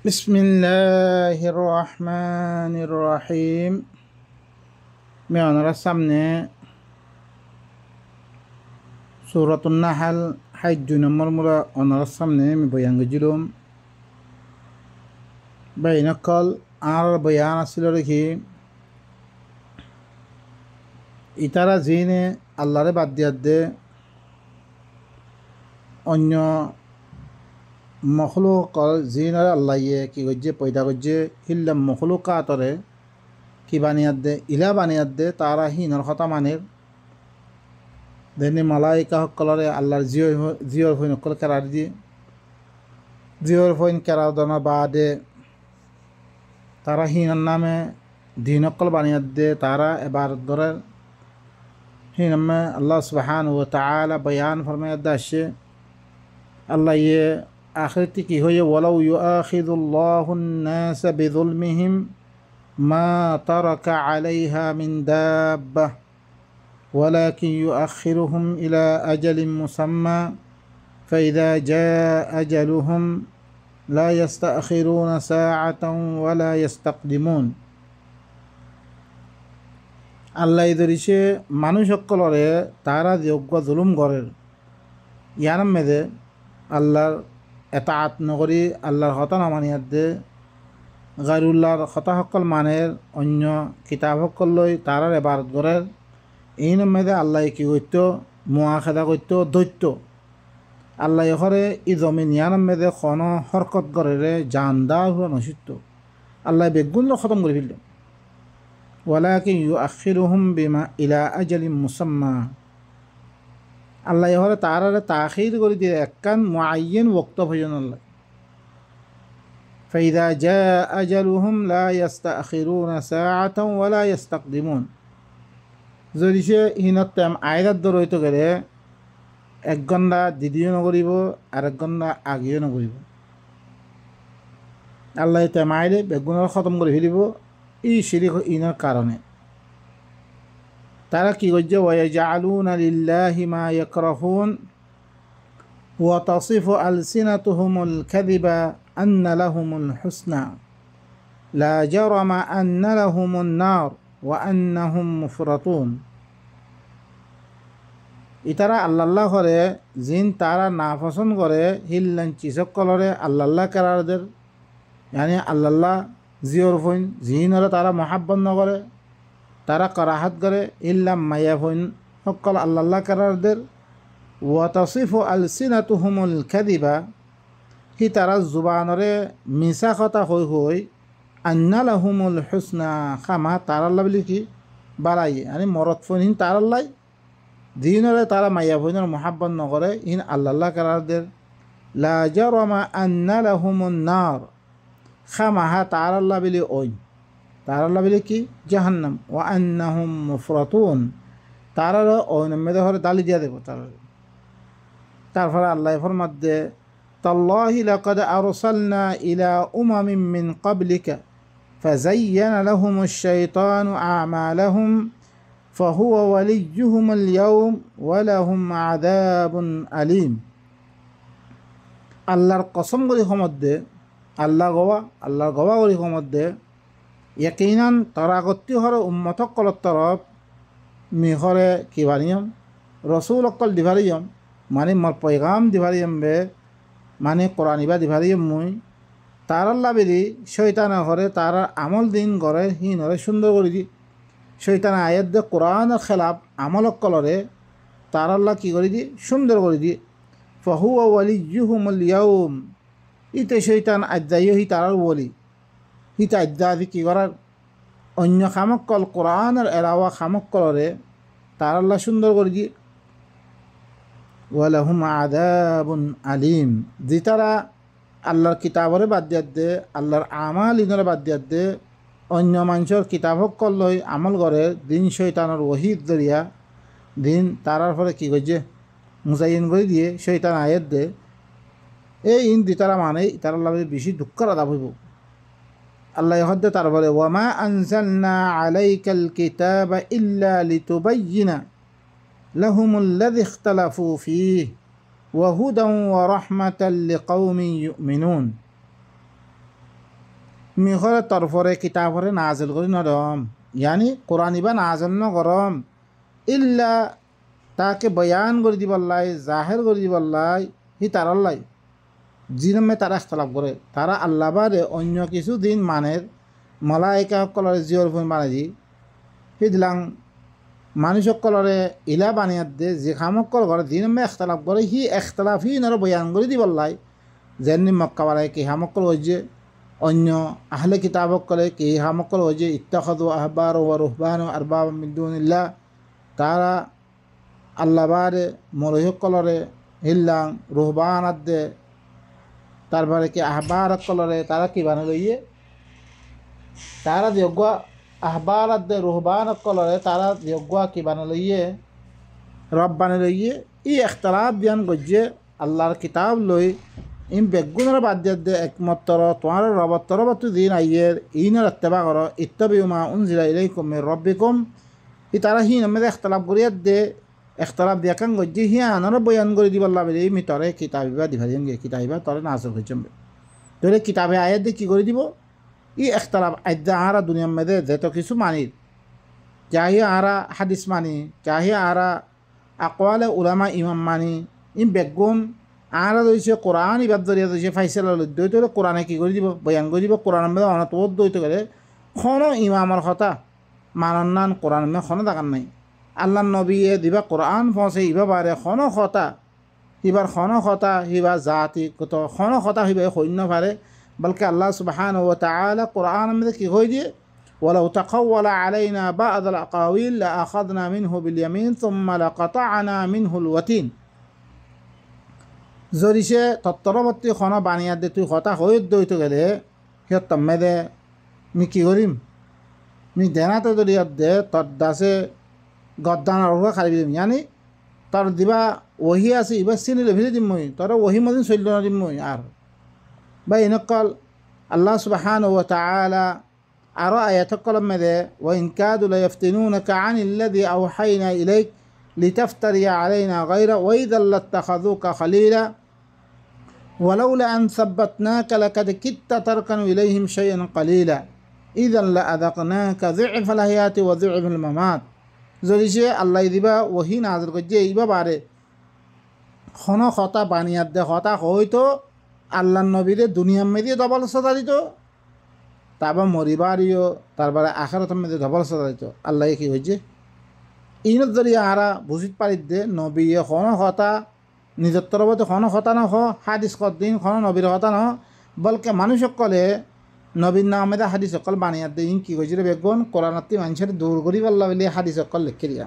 বিসমিল্লাহির রহমানির রহিম। আমি আপনার সামনে সূরাতুন নাহল 2 নম্বর মুরা আপনার সামনে আমি বয়ান করেছিলাম। বাইনকল আর বয়ান আসছিল রেখি ইতারা জিনে আল্লাহরে বাদ দিয়া দে অন্য মখলুক জিনরে আল্লাহ কি করছে পয়দা করছে হিল্লাম মখলুকাতরে কি বানিয়াত দে ইলা বানিয়াত দে তারা হিনর কথা মানের দেনি মালাইকা সকলরে আল্লাহর জিওর ফইন সকল কেরার দিয়ে জিওর ফইন কেরার দনা বাদে তারা হিনর নামে দিন সকল বানিয়াত দে তারা এবার ধরে হিনমে আল্লাহ সুবহানাহু ওয়া তাআলা বয়ান ফরমায়াত দাসে আল্লাহ ইয়ে আখিরতি কি হয়ে ওয়ালাউ ইউআখিযুল্লাহুন নাস বিযুলমিহিম মা তারাকা আলাইহা মিন দাব্বাহ ولكن يؤخرهم إلى أجل مسمى فإذا جاء أجلهم لا يستأخرون ساعة ولا يستقدمون আল্লাহ ইদরিসে মানুষ সকলরে তারা যোগ্য জুলুম করের ইয়ার মেদে আল্লাহর এতাআত নগরী আল্লাহর হতা নামানিয়াত দে গায়রুল্লাহর হতা সকল মানের অন্য কিতাব সকল লই তারার এবারত করের এই মেদে আল্লাহ কি করত মুআখাদা করত দৈত্য আল্লাহ হরে ই জমিন ইয়ার মেদে খন হরকত গড়ে জানদা হুয়া নসিত আল্লাহ বেগুন খতম করে ফেলল ওয়ালাকিন ইউআখিরুহুম বিমা ইলা আজালিম মুসাম্মা আল্লাহ হরে তারারে তাখির করে দিয়ে একখান মুআয়্যান ওয়াক্ত পর্যন্ত আল্লাহ ফাইদা জা আজালুহুম লা ইস্তাখিরুনা সাআতান ওয়ালা ইস্তাকদিমুন যদি সে হিনত টাইম আয়দার দর হইতে গেলে 1 ঘন্টা দ্বিতীয় নকরিব আর 1 ঘন্টা আগেও নকরিব আল্লাহ টাইম আইলে বেগুনের খতম করে ফেলিব এই শিরিক ইনার কারণে তারা কি করছে ওয়াজালুনা লিল্লাহি মা ইয়াকরাহুন ওয়া তাসিফু আলসিনাতুহুমুল কাযিবা আন্না লাহুমুল হুসনা লা জারামা আন্না লাহুমুন নার ওয়া আন্নাহুম মুফরাতুন ইতারা আল্লাহ করে জিন তারা না পছন্দ করে হিল্লান চিসক কলরে আল্লাহ কারারদের মানে আল্লাহ জিওর ফইন জিনরে তারা মহাব্বত নকরে তারা কারাহাত করে ইল্লাম মায়া ফইন সকল আল্লাহ কারারদের ওয়া তাসিফু আলসিনাতুহুমুল কাযিবা হি তারা জুবানরে মিছা কথা হই আন্না লাহুমুল হুসনা খামা তারাল্লা বলি কি বালাই মানে মরত ফইন তারাল্লাই দিনরে তারা মাইয়া ফইনের মহাব্বত নকরে ইন আল্লাহ কারারদের লা জারামা আন্না লাহুমুন নার খামাহা তারাল্লা বলি ওই তারাল্লা বলি কি জাহান্নাম ওয়া আন্নাহুম মুফরাতুন তারার ওই মেদে হরে দালি দিয়া দেব তারপরে আল্লাহ ফরমাত দে তাল্লাহি লাকাদ আরসালনা ইলা উমামিন মিন ক্বাবলিকা فزين لهم الشيطان أعمالهم فهو وليهم اليوم ولهم عذاب أليم আল্লাহর কসম করে ক্ষমত দে আল্লাহর গওয়া করে ক্ষমত দে ইয়াকিনান তরাগতি হরে উম্মত কলত তরফ মিহরে কি বানিয়ম রসুল অকল দিভারিয়ম মানে মোর পয়গাম দিভারিয়ম বে মানে কোরআনিবা দিভারিয়ম মুই তার আল্লাহ বেরি শৈতানা ঘরে তার আমল দিন গড়ে হিনরে সুন্দর করে দি শৈতানা আয়াত দে কোরআনের খেলাফ আমল কলরে তার আল্লাহ কি করে দি সুন্দর করে দি ফাহুয়া ওয়ালিয়ুহুমুল ইয়াউম ইতে শৈতান আজ্জাইও হি তারার ওলি হিতা আজ্জা আদি কি করার অন্য খামক্কল কোরআনের এলাওয়া খামক্কলরে তার আল্লাহ সুন্দর করে দি ওয়ালাহুম আযাবুন আলিম যে তারা আল্লাহর কিতাবরে বাদ দিয়াত দে আল্লাহর আমাল ইনরে বাদ দিয়াত দে অন্য মানুষের কিতাব লই আমল করে দিন শৈতানের ওহিদ দরিয়া দিন তারার ফলে কি করছে মুজাইন করে দিয়ে শৈতান আয়াত দে এই ইন দি তারা মানে তার আল্লাহ বেশি দুঃখের আদাব হইব আল্লাহ হদ্দে তারপরে ওয়ামা আনজালনা আলাইকাল কিতাবা ইল্লা লিতুবাইয়িনা লাহুমুল্লাযী ইখতালাফু ফীহি ওয়া হুদান ওয়া রাহমাতাল লিকাওমিন ইউমিনুন মিখরে তরফরে কিতাবরে নাজল করি নরম ইয়ানি কোরআন ইবা নাজল ন গরম ইল্লা তাকে বয়ান করে দিবল্লাই জাহের করে দিবল্লাই হি তারাল্লাই জিনমে তারা ইখতলাফ করে তারা আল্লাহ বাদে অন্য কিছু দিন মানের মালাইকা সকলের জিওর ফোন বানাই দি সিদিলাং মানুষ সকলরে ইলা বানিয়াত দে যে খামকল করে দিনমে ইখতলাফ করে হি ইখতলাফ হি নর বয়ান করে দিবল্লাই যেমনি মক্কাওয়ালায় কি হামকল হয়েছে অন্য আহলে কিতাবক করে কি হামকল হয়েছে ইত্তাখাযু আহবার ওয়া রুহবান আরবাব মিন দুনিল্লাহ তারা আল্লাহ বাদে মৌলভী সকলরে হিল্লাং রুহবানাত দে তারপরে কি আহবার কলরে তারা কি বানাই লইয়ে তারা যোগ্য আহবার দে রুহবান কলরে তারা যোগ্য কি বানাই লইয়ে রব বানাই লইয়ে ই ইখতলাফ বিয়ান গজ্জে আল্লাহর কিতাব লই ইম বেগুনের বাদ দে একমত্তর তোমার রবত্তর বাতু দিন আইয়ের ইনের ইত্তেবা করো ইত্তাবিউ মা উনজিলা ইলাইকুম মির রাব্বিকুম ই তারা হি নামে ইখতলাফ করিয়া দে ইখতলাফ দিয়া কান গজ্জে হি আনার বয়ান করে দিবাল্লা বলে মি তরে কিতাবিবা দিভারিয়ান গে কিতাবিবা তরে নাসর করছম তরে কিতাবে আয়াত দিয়ে কি করে দিব ই ইখতলাফ আইদা আরা দুনিয়ার মধ্যে যেত কিছু মানির চাহি আরা হাদিস মানি চাহি আরা আকওয়ালে উলামা ইমাম মানি ইম বেগুন আরা দইছে কোরআন ইবাদ দরিয়া দইছে ফাইসালা লদ্দই তরে কোরআনে কি করে দিব বয়ান করে দিব কোরআনের মধ্যে অনত দইতে গেলে কোনো ইমামর কথা মানন্নান কোরআনের মধ্যে কোনো দাগান নাই আল্লাহ নবীয়ে দিবা কোরআন পৌঁছে ইবা বারে খন খতা হিবার খন খতা হিবা জাতি কত খন খতা হিবা সৈন্য পারে বলকে আল্লাহ সুবহানাহু ওয়া তাআলা কোরআন মধ্যে কি হই দিয়ে ওয়ালাউ তাকাওয়ালা আলাইনা বা'দ আল-আকাওয়িল লাআখাযনা মিনহু বিল-ইয়ামিন থুম্মা লাকাতা'না মিনহুল ওয়াতিন জরিসে তত্তরবর্তী খন বানিয়া দে তুই কথা হই দইতে গেলে হিয়ত তম্মেদে মি কি করিম মি দেনাতে দরিয়াত দে তর দাসে গদ্দান আর খালি দিম জানি তোর দিবা ওহি আছে এবার চিনিলে ভিজে দিম মই তোর ওহি মদিন চলিল না দিম মই আর বা এনেকল আল্লাহ সুবহানাহু ওয়া তাআলা আরো আয়াত কলম মেদে ওয়া ইন কাদু লা ইফতিনুনাকা আনিল্লাযী আওহাইনা ইলাইক লিতাফতারিয়া আলাইনা গায়রা ওয়া ইযাল লাত্তাখাযুকা খলীলা ওয়ালাউলা আন সাব্বাতনাকা লাকাদ কিত্তা তারকানু ইলাইহিম শাইআন কলীলা ইযান লাআযাকনাকা যি'ফাল হায়াতি ওয়া যি'ফাল মামাত যদিছে আল্লাহ দিবা ওহি নাজর করছে এইবা বারে খন খতা বানিয়াত দে হতা হয়তো আল্লাহ নবীরে দুনিয়ার মেয়ে ডবল সদা দিত তারপর মরিবারিও তারপরে আখারত মেয়ে ডবল সদা দিত আল্লাহ কি হয়েছে ইনত যদি আরা বুঝিত পারিত দে নবীয়ে খন হতা নিজের তরফতে খন হতা নহ হাদিস কদিন খন নবীর হতা নহ বলকে মানুষ সকলে নবীন নামেদা হাদিস সকল বানিয়াত দে ইন কি কইছিল বেগুন কোরআনাতি মানুষের দূর করি পাল্লা বলে হাদিস সকল লিখে দিয়া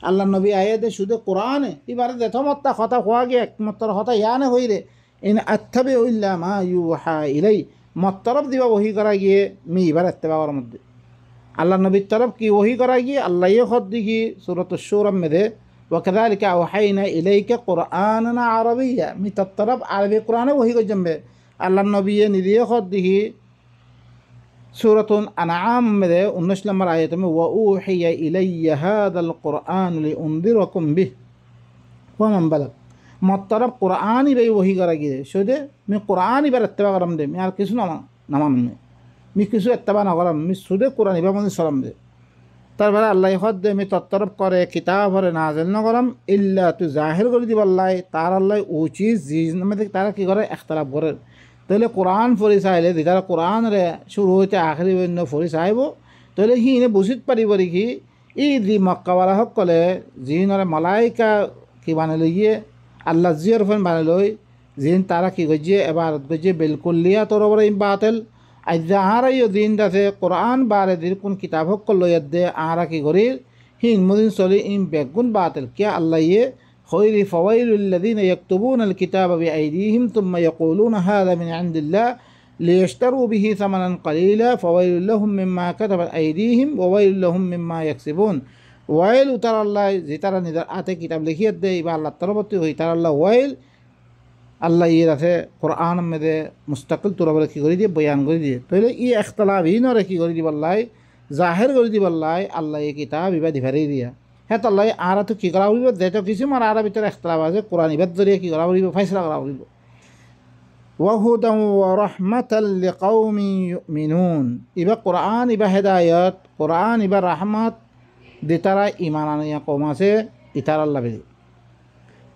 আল্লাহ নবী আয়ে দে শুধু কোরআনে এবারে দেথমত্তা কথা হওয়া গিয়ে একমাত্র হতা ইয়ানে হইরে ইন আত্তাবি ইল্লা মা ইউহা ইলাই মতরফ দিবা ওহি করা গিয়ে মি এবার ইত্তেবার মধ্যে আল্লাহ নবীর তরফ কি ওহি করা গিয়ে আল্লাহ খদ দিঘি সূরাতুশ শূরা মেদে ওয়াকাযালিকা আওহাইনা ইলাইকা কুরআনান আরাবিয়্যা মি তরফ আরবি কোরআনে ওহি কইজম্বে আল্লাহ নবী নিদিয়ে খদ দিঘি সূরাতুন আনআম মেদে 19 নম্বর আয়াতে মে ওয়া উহিয়া ইলাইয়া হাযাল কুরআন লিউনদিরাকুম বিহি ওয়া মান বালাগ মতরফ কোরআনই বে ওহি করা গিয়ে শুধু মি কোরআনই বার ইত্তেবা করম দে মি আর কিছু নামান মি কিছু ইত্তেবা না করম মি শুধু কোরআন ইবা মধ্যে সালাম দে তারপরে আল্লাহ হদ দে মি তরফ করে কিতাব হরে নাজিল না করম ইল্লা তু জাহির করে দিব আল্লাহ তার আল্লাহ উচিত জিজ নামে তারা কি করে ইখতিলাফ করে তাহলে কোরআন ফরি চাইলে যেটা কোরআন রে শুরু হইতে আখরি অন্য ফরি চাইব তাহলে সি এনে বুঝিত পারিব কি ই দি মক্কাওয়ালা সকলে যিনরে মালাইকা কি বানাই লইয়ে আল্লাহ জিয়র ফোন বানাই লই যিন তারা কি গজিয়ে এবার গজিয়ে বিলকুলিয়া তোর ওপরে বাতিল আজ আহারাইও দিন আছে কোরআন বারে দিন কোন কিতাব সকল লইয়া দে আহারা কি করির হিন মুদিন চলি ইম বেগুন বাতিল কিয়া আল্লাহ ইয়ে خير فويل الذين يكتبون الكتاب بأيديهم ثم يقولون هذا من عند الله ليشتروا به ثمنا قليلا فويل لهم مما كتبت أيديهم وويل لهم مما يكسبون ويل ترى الله زي ترى نذر آتے كتاب لکھیت دے يبقى الله تربطي ہوئی ترى الله ويل الله یہ رہتے قرآن میں دے مستقل طور پر رکھی گری دی بیان گری دی پہلے یہ اختلاف ہی نہ رکھی گری دی والله ظاہر گری دی والله الله یہ کتاب ইবা দিভারি দিয়া হ্যাঁ তাল্লাই আরা তো কী করা উড়িব যেহেতু কিছু মার আরা ভিতরে ইখতিলাফ আছে কোরআন ইবার ধরিয়ে কী করা উড়িব ফাইসলা করা উড়িব وهدى ورحمة لقوم يؤمنون إبا قرآن إبا هدايات قرآن إبا رحمت دي ترى إيمانان يا قوم سي إتار الله بدي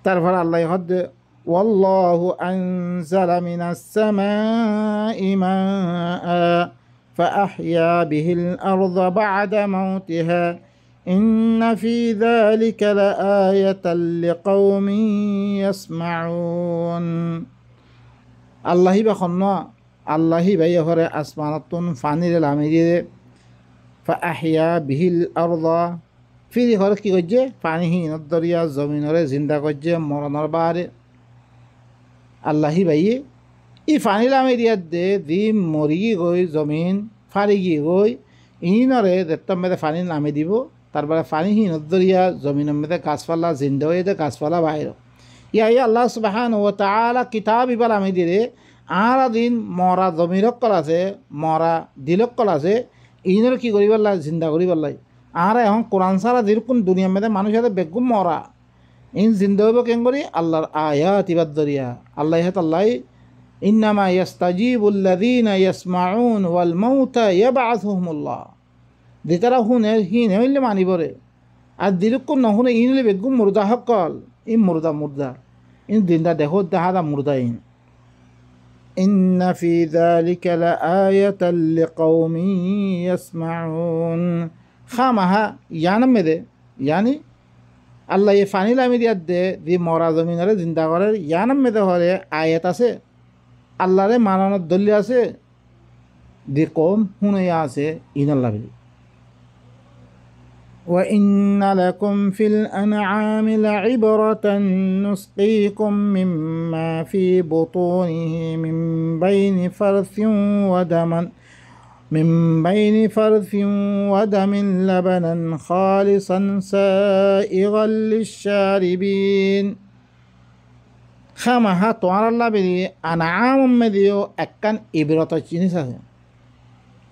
ترفع الله يخد والله أنزل من السماء ماء فأحيا به الأرض بعد موتها إن في ذلك لآية لقوم يسمعون আল্লাহি বা খন্ন আল্লাহি বাই হরে আসমানাতুন ফানির লামিরে ফাহিয়া বিহিল আরদা ফিরি হরে কি করছে পানি দরিয়া জমিনরে জিন্দা করছে মরণর বারে আল্লাহি বাইয়ে ই ফানি লামিরিয়া দে দি মরি গই জমিন ফারি গিয়ে গই ইনরে দেত্তম মেদে ফানি নামে দিব তারপরে পানি দরিয়া জমিনের মেদে গাছপালা জিন্দা হয়ে দে গাছপালা বাইর ইয়াই আল্লাহ সুবহানাহু ওয়া তাআলা কিতাব ইবাল আমি দিলে আরা দিন মরা জমিরক্কল আছে মরা দিলক্কল আছে ইনের কি করি পারলাই জিন্দা করি পারলাই আর এখন কোরআন সারা যেরকম দুনিয়ার মধ্যে মানুষ আছে বেগুম মরা ইন জিন্দা হইব কেন করি আল্লাহর আয়াত ইবাদ দরিয়া আল্লাহ হাত আল্লাহ ইন্নামা ইয়াস্তাজিবুল্লাযীনা ইয়াসমাউন ওয়াল মাউতা ইয়াবআসুহুমুল্লাহ দিতারা হুনে হিন হইলে মানিবরে আর দিলক্কল নহুনে ইনলে বেগুম মুর্দা হকল ইন মুর্দা ইন দিনটা দেখো দেখা মুর্দা إن في ذلك لآية لقوم يسمعون خامها يعني مده يعني الله يفاني لامي دي دي مورا زمينরে জিন্দা করে يعني مده হরে আয়াত আছে আল্লাহরে মানানোর দলিল আছে দি কম হুনে আছে ইনাল্লাহ বলি وإن لكم في الأنعام لعبرة نسقيكم مما في بطونه من بين فرث ودم لبنا خالصا سائغا للشاربين خامها توار الله بدي أنعام مديو أكن إبرة جنس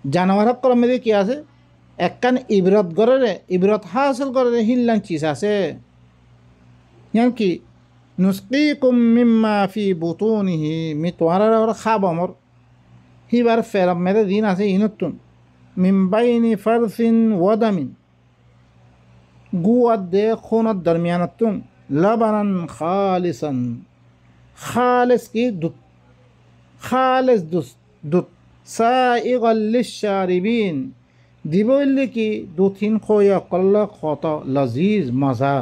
جانور كل مدي كياسه একখান ইবরত গড়ে ইবরত হাসিল করে হিল্লান চিজ আছে ইয়ান কি নুসকিকুম মিম্মা ফি বুতুনিহি মি তোয়ারার ওর খাব আমর হিবার ফেরাম মেরে দিন আছে ইনতুন মিন বাইনি ফারসিন ওয়াদামিন গুয়াদ দে খুনত দরমিয়ানতুন লবনান খালিসান খালিস কি দুধ খালিস দুধ সাইগাল লিশারিবিন দিবইলে কি দুথিন খোয়া কল্লা খত লজিজ মজা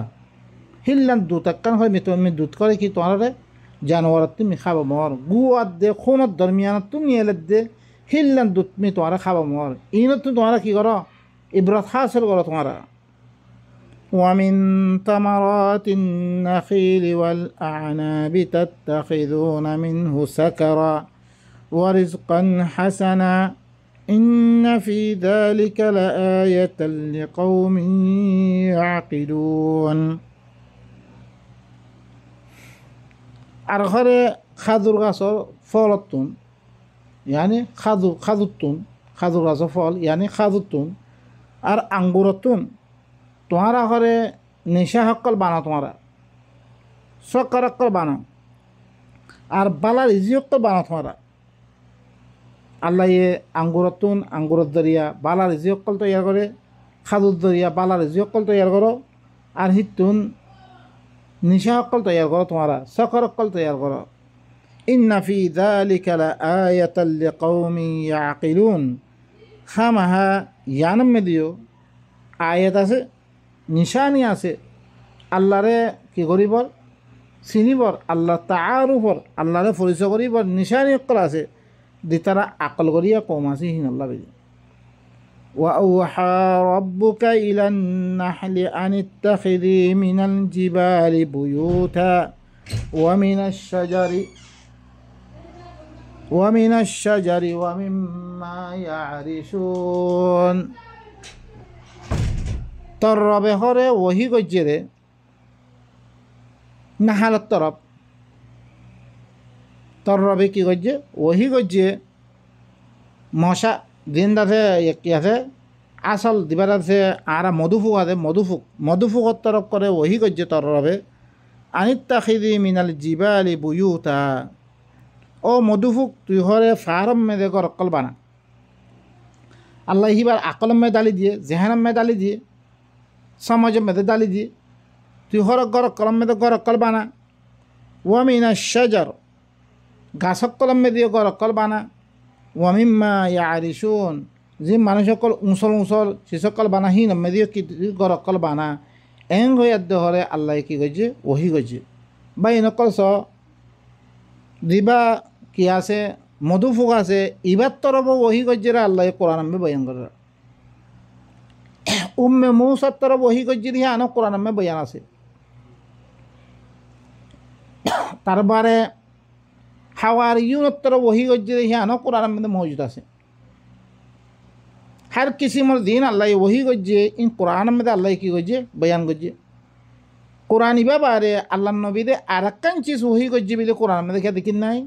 হিল্লান দুতাক্কান হয় আমি দুধ করে কি তোমার জানোয়ার তুমি খাবা মর গুয়াত দে খুনত দরমিয়ানত তুমি এলে দে হিল্লান দুধ তুমি তোমার খাবা মর ইনত তোমার কি করো ইব্রত হাসিল করো তোমার ومن ثمرات النخيل والأعناب تتخذون منه سكرا ورزقا حسنا إن في ذلك لآية لقوم يعقلون আর ঘরে খাজুর গাছর ফলতুন yani খাজুর গাছর ফল yani খাজুরতুন আর আঙ্গুরতুন তোমারা ঘরে নেশা হকল বানাও তোমারা সকার হকল বানাও আর বালা রিজি হকল বানাও তোমারা আল্লাহ আঙ্গুরতুন আঙ্গুরত দরিয়া বালা রিজি হকল তৈয়ার করে খাজুর দরিয়া বালা রিজি হকল তৈয়ার করো আর হিতুন নিশা হকল তৈয়ার করো তোমারা সকার হকল তৈয়ার করো ইন্না ফি যালিকা লাআয়াতাল লিকাউমিন ইয়াকিলুন খামাহা ইয়ানাম দিও আয়াত আছে নিশানি আছে আল্লাহরে কি করিবর চিনিবর আল্লাহ তাআরুফর আল্লাহরে পরিচয় করিবর নিশানি হকল আছে দি তারা আকল করিয়া কম আছে হিন আল্লাহ বেজি وأوحى ربك إلى النحل أن اتخذي من الجبال بيوتا ومن الشجر ومما يعرشون তরবে হরে ওহি গজ্জেরে নাহালত তরবে কি গজ্জে ওহি গজ্জে মশা দিন দাসে কি আছে আসল দিবার আছে আর মধুফুক আছে মধুফুকর তরফ করে ওহি গজ্জে তরবে আনিত্তাখিদি মিনাল জিবালি বুয়ুতা ও মধুফুক তুই হরে ফারম মেদে গরকল বানা আল্লাহ হিবার আকলম মে ডালি দিয়ে জেহানম মে ডালি দিয়ে সমাজ মেদে ডালি দিয়ে তুই হর গরকলম মেদে গরকল বানা ওয়ামিনা শাজার গাছক কলম মেদিয়ে গরকল বানা ওয়ামিম্মা ইয়ারিসুন যে মানুষসকল উঁচল উঁচল সেসকল বানা হি নমেদিয়ে কি গরকল বানা এং হয়ে হরে আল্লাহ কি গজে ওহি গজে বা এনেকল স দিবা কি আছে মধুফুক আছে ইবার তরফ ওহি গজ্জেরা আল্লাহ কোরআন আম্মে বয়ান করে উম্মে মৌসার তরফ ওহি গজ্জের হিয়া আনো কোরআন আম্মে বয়ান আছে তারপরে হাওয়ারিয়ুনের তরফ ওহি গজ্জের হিয়া আনো কোরআন আম্মে মৌজুদ আছে हर किस्म दिन अल्लाह वही गज्जे इन कुरान में अल्लाह की गज्जे बयान गज्जे कुरान इबा बारे अल्लाह नबी दे अरकन चीज़ वही गज्जे बिले कुरान में क्या दिखिन नहीं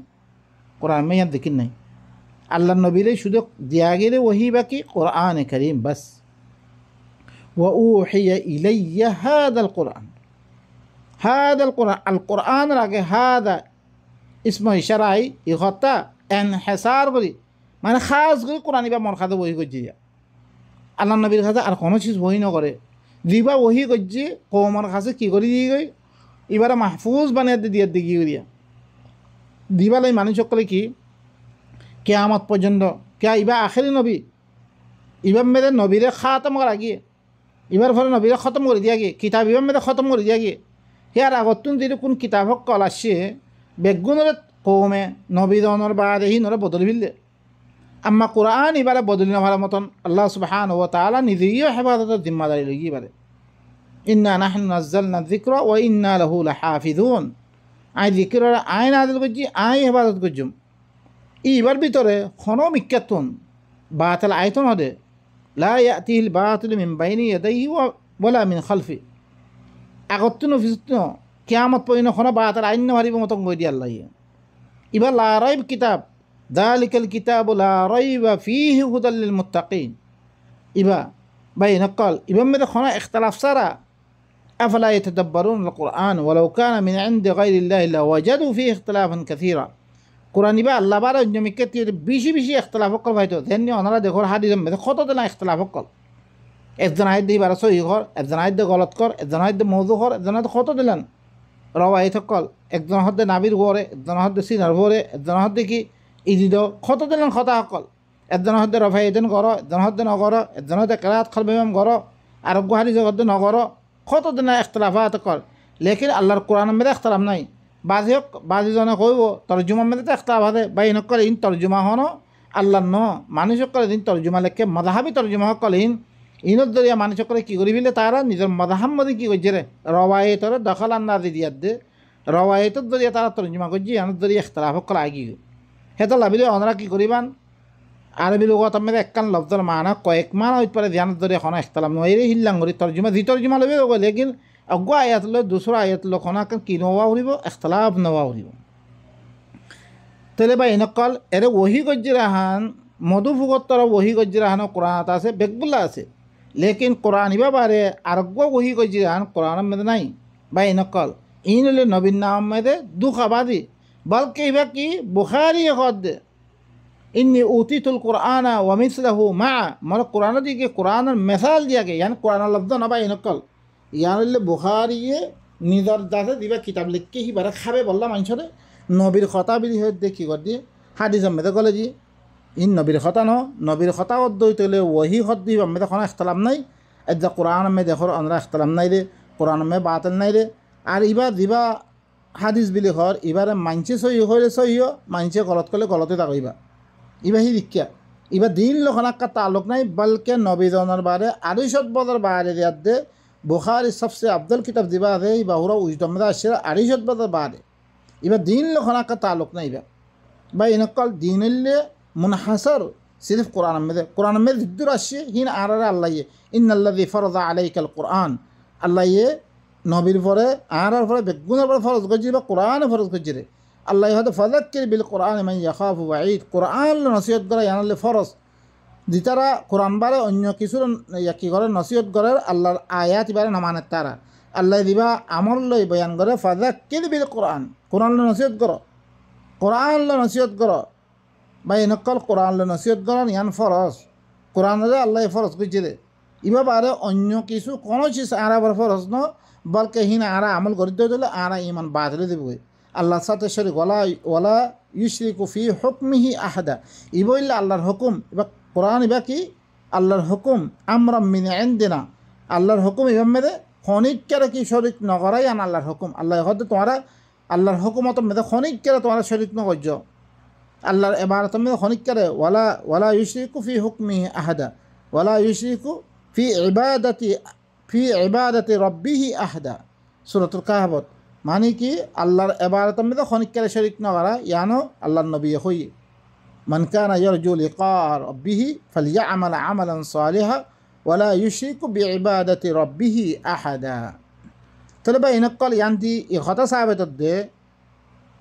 कुरान में यहाँ दिखिन नहीं अल्लाह नबी दे शुद्ध दिया गए वही बाकी कुरान करीम बस वऊहिय इलैया हादल कुरान अलकुरान रागे हादा इसम इशाराई इखता एनहसार करी মানে খাস করে কোরআন ইবা মর খাতে বহি করছে আল্লাহ নবীর কাছে আর কোনো চিজ বহি নকরে দিবা ওহি করছে কৌমার কাছে কী করে দিয়ে গই এবারে মাহফুজ বানিয়ে দিয়ে দিকে করিয়া দিবালাই মানুষ সকলে কি কেয়ামত পর্যন্ত কে ইবা আখেরি নবী ইবার মেয়েদে নবীরে খাতম করা গিয়ে এবার ফলে নবীরে খতম করে দিয়া গিয়ে কিতাব ইবার মেয়েদে খতম করে দিয়া গিয়ে ইয়ার আগতুন দিলে কোন কিতাব কল আসছে বেগুনের কৌমে নবীদনের বা দেহি নরে বদল ফিরলে আম্মা কোরআন এবারে বদলি নেওয়ার মতন আল্লাহ সুবহানাহু ওয়া তাআলা নিজেই হেফাজতের জিম্মাদারি লইয়ে এবারে ইন্না নাহনু নাযালনা যিকরা ওয়া ইন্না লাহু লাহাফিজুন আই যিকর আই নাযিল করছি আই হেফাজত করছুম এবার ভিতরে কোনো মিক্কাতুন বাতিল আয়তন হদে লা ইয়াতিহিল বাতিলু মিন বাইনি ইয়াদাইহি ওয়ালা মিন খালফি আগতুন ফিসতুন কিয়ামত পর্যন্ত কোনো বাতিল আইন মারিব মতন কই দি আল্লাহ এবার লা রাইব কিতাব ذلك الكتاب لا ريب فيه هدى للمتقين إبا بين قال إبا ماذا خنا اختلاف سرى أفلا يتدبرون القرآن ولو كان من عند غير الله لوجدوا فيه اختلافا كثيرا قرآن إبا الله بارا جمع كثير بيشي اختلاف وقل فايتو ذهني أنا دخور حديث ماذا خطط لنا اختلاف وقل إذن عيد دي بارا سوي خور إذن عيد دي غلط كور إذن عيد دي موضوع خور إذن عيد خطط لنا رواية قال إذن عيد دي نابير غوري إذن عيد دي سينار غوري إذن عيد دي ইদিদ ক্ষত দিলেন খতা সকল এজন হদ্দে রফাই এদিন গর এজন হদ্দে নগর এজন হদ্দে কেরাত খলবেম গর আরোগ্য হারি জগদ্দে নগর ক্ষত দিন ইখতলাফাত কর লেকিন আল্লাহর কোরআন মেদে ইখতলাফ নাই বাজি হোক বাজিজনে কইব তর্জুমা মেদে ইখতলাফ আছে বা ইনকল ইন তর্জুমা হন আল্লাহর ন মানুষ সকলে দিন তর্জুমা লেখে মাযহাবি তর্জুমা সকল ইনত দরিয়া মানুষ সকলে কী করি ফেলে তারা নিজের মাযহাব মধ্যে কী করছে রে রওয়ায়েতরে দখল আন্দাজি দিয়াত দে রওয়ায়েতর দরিয়া তারা তর্জুমা করছে ইনত দরিয়া ইখতলাফ সকল আগি হেতো লাভিলে ওনারা কী করিবান আরবি লোকত আমি একখান লফজর মানা কয়েক মানা হইতে পারে ধ্যান ধরে এখন ইখতলাফ নয় হিল্লাঙ্গরি তর্জুমা জি তর্জুমা লবে লেকিন অজ্ঞ আয়াত লো দুসরা আয়াত লো খনা কি নওয়া উড়িব ইখতলাফ নওয়া উড়িব তাহলে বা এনেকল এর ওহি গজ্জিরাহান মধুফুগত্তর ওহি গজ্জিরাহান কোরআনত আছে বেকবুল্লা আছে লেকিন কোরআন ইবা বারে আরোগ্য ওহি গজ্জিরাহান কোরআনের মধ্যে নাই বা এনেকল ইন হলে নবীন নাম মেদে দুঃখ আবাদি বলকে ইবা কি বুখারি হদ ইন্নি উতিতুল কোরআন ওয়া মিসলাহু মা মানে কোরআন দিকে কোরআনের মেসাল দিয়া গে ইয়ান কোরআন লব্দ না বা এনেকল ইয়ান হলে বুখারিয়ে নিজর দাসে দিবা কিতাব লিখকে হিবারে খাবে বললাম মানুষরে নবীর কথা বিলি হয়ে দেখি কর দিয়ে হাদিস মেদে গলে দিয়ে ইন নবীর কথা ন নবীর কথা অদ্বৈত হলে ওহি হদ দিব মেদে কোনো ইখতলাফ নাই এদা কোরআন মে দেখর আমরা ইখতলাফ নাই রে কোরআন মে বাতিল নাই রে আর ইবা দিবা হাদিস বিলি হর এবারে মানছে সহি হলে সহিও মানছে গলত করলে গলতে থাকইবা ইবা হি দীক্ষা ইবা দিন লোকনাক্কা তালুক নাই বলকে নবীজনের বারে আড়াইশত বছর বারে দিয়াত দে বুখারি সবচেয়ে আফদল কিতাব দিবা আছে ইবা হুরা উজদমদা আসছে আড়াইশত বছর বারে ইবা দিন লোকনাক্কা তালুক নাই ইবা বা ইনকল দিনলে মুনহাসর সিরিফ কোরআন মে জিদ্দুর আসছে হিন আর আল্লাহ ইন্নাল্লাযী ফারাযা আলাইকাল কোরআন আল্লাহ নবীর পরে আর পরে বেগুনের পরে ফরজ করছি বা কোরআনে ফরজ করছি রে আল্লাহ হয়তো ফাযাক্কির বিল কোরআন মান ইয়াখাফু ওয়াঈদ কোরআন নসিহত করা ইয়ানলে ফরজ যেতারা কোরআন বারে অন্য কিছুর কি করে নসিহত করে আল্লাহর আয়াত বারে নমানে তারা আল্লাহ দিবা আমল লই বয়ান করে ফাযাক্কির বিল কোরআন কোরআন নসিহত করো কোরআন ল নসিহত কর বা এনেকল কোরআন ল নসিহত করেন ইয়ান ফরজ কোরআনরে আল্লাহ ফরজ করছে দে ইবা বারে অন্য কিছু কোনো চিজ আরা বার ফরজ ন বলকে হিন আরা আমল করে দিলে আরা ইমান বাদলে দেবে আল্লাহর সাথে শরীক ওয়ালা ইউশরিকু ফি হুকমিহি আহাদা ইবইল্লা আল্লাহর হুকুম এবার কোরআন এবার কি আল্লাহর হুকুম আমরা মিন ইনদিনা আল্লাহর হুকুম এবার মেরে খনিককে কি শরিক নগরাই আন আল্লাহর হুকুম আল্লাহ হয়তো তোমরা আল্লাহর হুকুমত মেরে খনিককে তোমরা শরিক নগর্য আল্লাহর ইবাদত মেরে খনিককে ওয়ালা ইউশরিকু ফি হুকমিহি আহাদা ওয়ালা ইউশরিকু ফি ইবাদাতি রব্বিহি আহাদা সূরাতুল কাহফত মানে কি আল্লাহর ইবাদত মেরে খনিককে শরিক নগরা ইয়ানো আল্লাহর নবী হই মান কানা ইয়ারজু লিকা রব্বিহি ফালইআমাল আমালান সালিহা ওয়ালা ইউশরিকু বিইবাদাতি রব্বিহি আহাদা তাহলে বা ইনকল ইয়ান্তি ই কথা সাহাবেত দে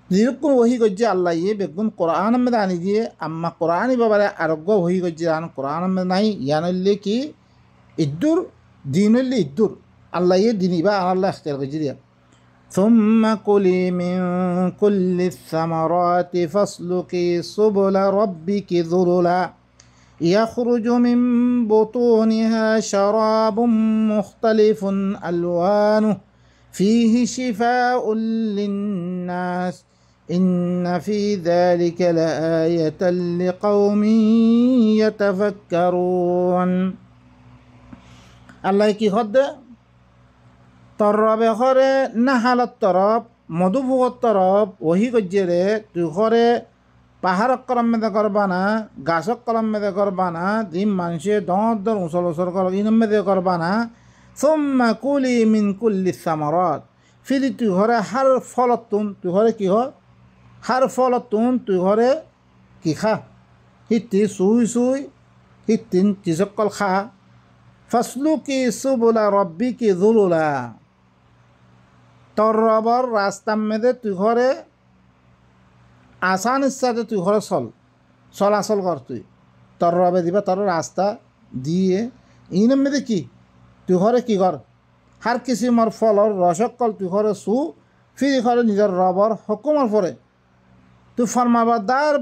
নিরুকুন ওহি গজ্জে আল্লাহ ইয়ে বেগুন কোরআন মে আনি দিয়ে আম্মা কোরআনই বাবারে আরোগ্য ওহি গজ্জে আন কোরআন মে নাই ইয়ানল্লে কি ইদ্দুর দিনল্লে ইদ্দুর আল্লাহ ইয়ে দিন ইবা আল্লাহ ইখতিয়ার গজ্জে দিয়া ثم كلي من كل الثمرات فاسلكي سبل ربك ذللا يخرج من بطونها شراب مختلف ألوانه فيه شفاء للناس إن في ذلك لآية لقوم يتفكرون الله কি হদে তরবে ঘরে নাহালত তরফ মধুভোগত তরফ ওহি গজ্জেরে তুই ঘরে পাহাড়ক কলম মেদে করবা না গাছক কলম মেদে করবা না দিম মানুষে দর উঁচল উচল কর ইনম মেদে করবা না সুম্মা কুলি মিন কুল্লি সামারত ফিরি তুই ঘরে হার ফলত তুই ঘরে কি হ হার ফলত তুই ঘরে কি খা হিতি সুই হিতিন চিজকল খা ফসলু কি সুবুলা রব্বি কি জুলুলা তোর রবর রাস্তা মেদে তুই ঘরে আসান ইচ্ছাতে তুই ঘরে চলাচল কর তুই তোর রবে দিবা তোর রাস্তা দিয়ে ইনম মেদে কি তুই ঘরে কি কর হার কিসিমর ফলর রসকল তুই ঘরে ফিরি ঘরে নিজের রবর হুকুমর পরে তুই ফরমাবাদার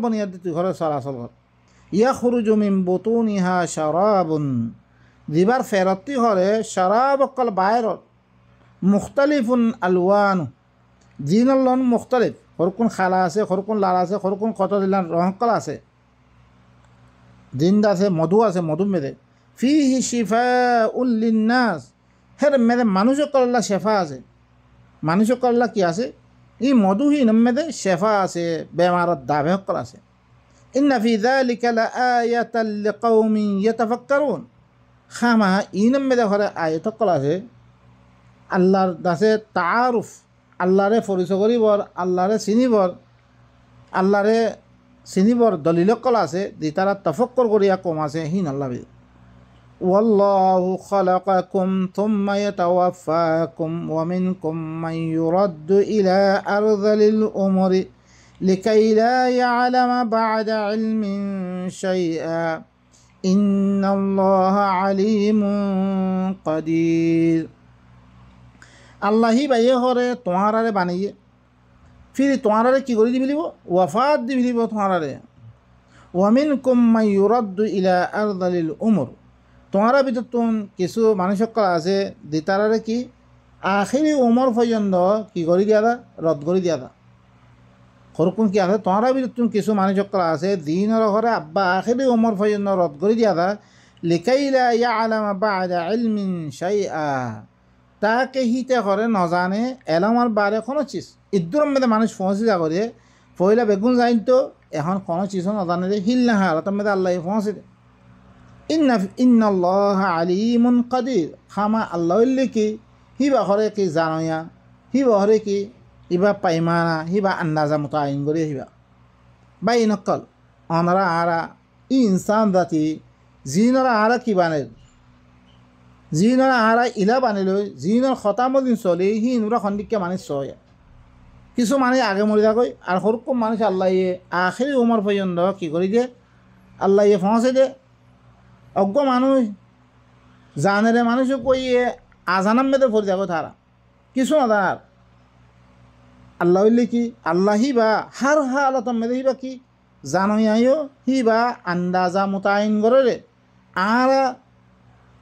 বনিয়াদ তুই ঘরে চলাচল কর ইয়াখরুজু মিন বুতুনিহা শারাবুন দিবার ফেরতি ঘরে শারাব অকল বাইরত মুখতালিফুন আলওয়ানু জিনল লন মুখতালিফ হরকুন খালা আছে হরকুন লাল আছে হরকুন কত দিলান রহকল আছে জিন্দ আছে মধু মেদে ফিহি শিফাউল লিন্নাস হের মেদে মানুষকল্লা শেফা আছে মানুষকল্লা কি আছে ই মধুহীন মেদে শেফা আছে বেমারত দাবে হকল আছে ইন্না ফি যালিকা লাআয়াতাল লিকাউমিন ইয়াতাফাক্কারুন খামা ইনম মেদে ঘরে আয়াত হকল আছে আল্লাহর দাসে তাআরুফ আল্লাহরে পরিচয় করিবর আল্লাহরে চিনিবর দলিলকল আছে দি তারা তফক্কর করিয়া কম আছে হিন আল্লাহ ওয়াল্লাহু খালাকাকুম থুম্মা ইয়াতাওয়াফাকুম ওয়া মিনকুম মান ইউরাদ্দু ইলা আরযালিল উমরি লিকাই লা ইয়ালামা বা'দা ইলমিন শাইআ ইন্নাল্লাহা আলিমুন কাদির আল্লাহি বাইয়ে হরে তোমারারে বানিয়ে ফির তোমারারে কি করে দিবি লিব ওয়াফাত দিবি লিব তোমারারে ওয়ামিনকুম মান ইউরাদ্দু ইলা আরযালিল উমর তোমারা ভিতর কিছু মানুষকল আছে দিতারারে কি আখিরি উমর পর্যন্ত কি করে দিয়া দা রদ করে দিয়া দা হরকুন কি আছে তোমারা ভিতর কিছু মানুষকল আছে দিনের ঘরে আব্বা আখিরি উমর পর্যন্ত রদ করে দিয়া দা লিকাই লা ইয়ালামা বা'দা ইলমিন শাইআ তাকে হিতে করে নজানে এলামার বারে কোনো চিজ ইদ্দুর মেদে মানুষ পৌঁছে যা করে পয়লা বেগুন যাইন তো এখন কোনো চিজও নজানে রে হিল না হয় তার মেদে আল্লাহ পৌঁছে দে ইন্নাল্লাহা আলিমুন কাদির খামা আল্লাহ কি হিবা হরে কি জানয়া হিবা হরে কি ইবা পাইমানা হিবা আন্দাজা মতো আইন করে হিবা বা ইনকল অনরা আরা ইনসান জাতি জিনরা আরা কি বানের জিনরা আরা ইলা বানিল জিনৰ খতামদিন চলে সি নুরা খন্দিকে মানুষ চয় কিছু মানুষ আগে মরি যাকৈ আর সরকম মানুষ আল্লাহ আখেরি উমর পর্যন্ত কি করে দিয়ে আল্লাহ পৌঁছে দে অজ্ঞ মানুষ জানেরে মানুষ কইয়ে আজানাম মেদে ভরে যাবো তারা কিছু না তার আল্লাহ হইলে কি আল্লাহ হিবা হার হালত মেরে হিবা কি জানোই আইও হিবা আন্দাজা মোতায়েন করে রে আর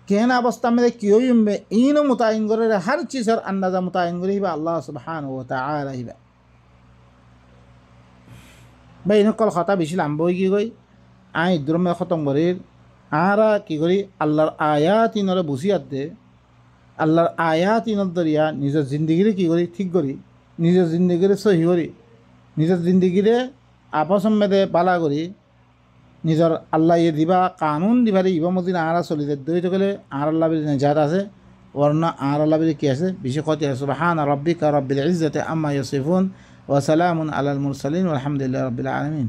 কেন অবস্থা মেরে কিও ইমবে ইনো মোতায়েন করে রে হর চিজের আন্দাজা মোতায়েন করে হিবা আল্লাহ সুবহানাহু ওয়া তাআলা হিবা ভাই ইনকল কথা বেশি লাম্ব হয়ে কি কই আই দ্রমে খতম করির আর কি করি আল্লাহর আয়াত ইনরে বুঝিয়াত দে আল্লাহর আয়াত ইনত দরিয়া নিজের জিন্দগিরে কি করি ঠিক করি নিজের জিন্দগিরে সহি করি নিজের জিন্দগিরে আপসম্মেদে পালা করি নিজের আল্লাহ ইয়ে দিবা কানুন দিবারে ইবামদিন আরা চলি যায় দই গেলে আর আল্লাহ বিল নেজাত আছে অন্য আর আল্লাহ বিল কি আছে বেশি ক্ষতি আছে সুবহান রাব্বিকা রাব্বিল ইজ্জাতি আম্মা ইয়াসিফুন ওয়া সালামুন আলাল মুরসালিন ওয়ালহামদুলিল্লাহি রাব্বিল আলামিন।